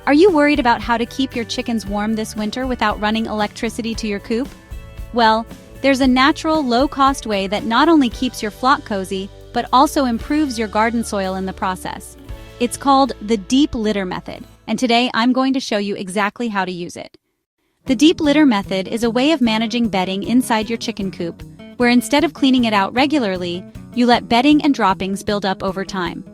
Are you worried about how to keep your chickens warm this winter without running electricity to your coop? Well, there's a natural, low-cost way that not only keeps your flock cozy, but also improves your garden soil in the process. It's called the deep litter method, and today I'm going to show you exactly how to use it. The deep litter method is a way of managing bedding inside your chicken coop, where instead of cleaning it out regularly, you let bedding and droppings build up over time.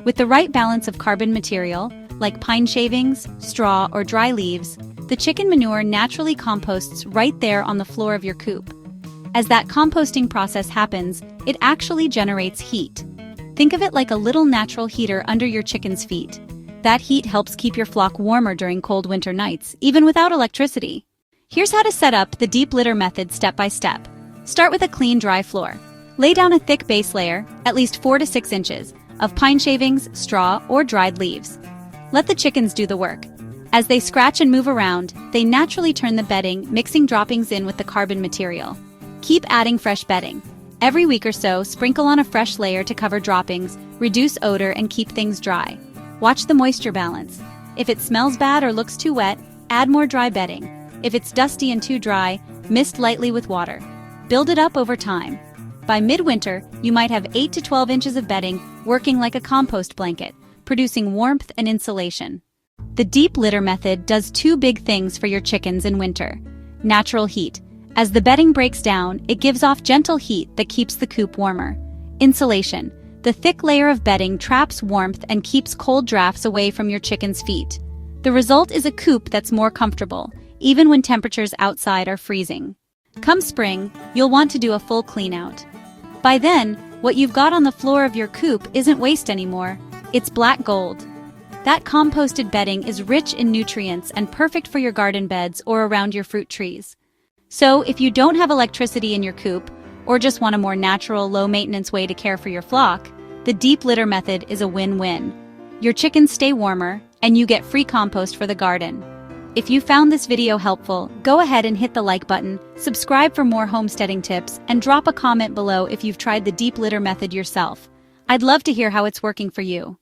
With the right balance of carbon material, like pine shavings, straw, or dry leaves, the chicken manure naturally composts right there on the floor of your coop. As that composting process happens, it actually generates heat. Think of it like a little natural heater under your chicken's feet. That heat helps keep your flock warmer during cold winter nights, even without electricity. Here's how to set up the deep litter method step by step. Start with a clean, dry floor. Lay down a thick base layer, at least 4 to 6 inches, of pine shavings, straw, or dried leaves. Let the chickens do the work. As they scratch and move around, they naturally turn the bedding, mixing droppings in with the carbon material. Keep adding fresh bedding. Every week or so, sprinkle on a fresh layer to cover droppings, reduce odor, and keep things dry. Watch the moisture balance. If it smells bad or looks too wet, add more dry bedding. If it's dusty and too dry, mist lightly with water. Build it up over time. By midwinter, you might have 8 to 12 inches of bedding working like a compost blanket, producing warmth and insulation. The deep litter method does 2 big things for your chickens in winter. Natural heat. As the bedding breaks down, it gives off gentle heat that keeps the coop warmer. Insulation. The thick layer of bedding traps warmth and keeps cold drafts away from your chicken's feet. The result is a coop that's more comfortable, even when temperatures outside are freezing. Come spring, you'll want to do a full clean-out. By then, what you've got on the floor of your coop isn't waste anymore. It's black gold. That composted bedding is rich in nutrients and perfect for your garden beds or around your fruit trees. So, if you don't have electricity in your coop, or just want a more natural, low-maintenance way to care for your flock, the deep litter method is a win-win. Your chickens stay warmer, and you get free compost for the garden. If you found this video helpful, go ahead and hit the like button, subscribe for more homesteading tips, and drop a comment below if you've tried the deep litter method yourself. I'd love to hear how it's working for you.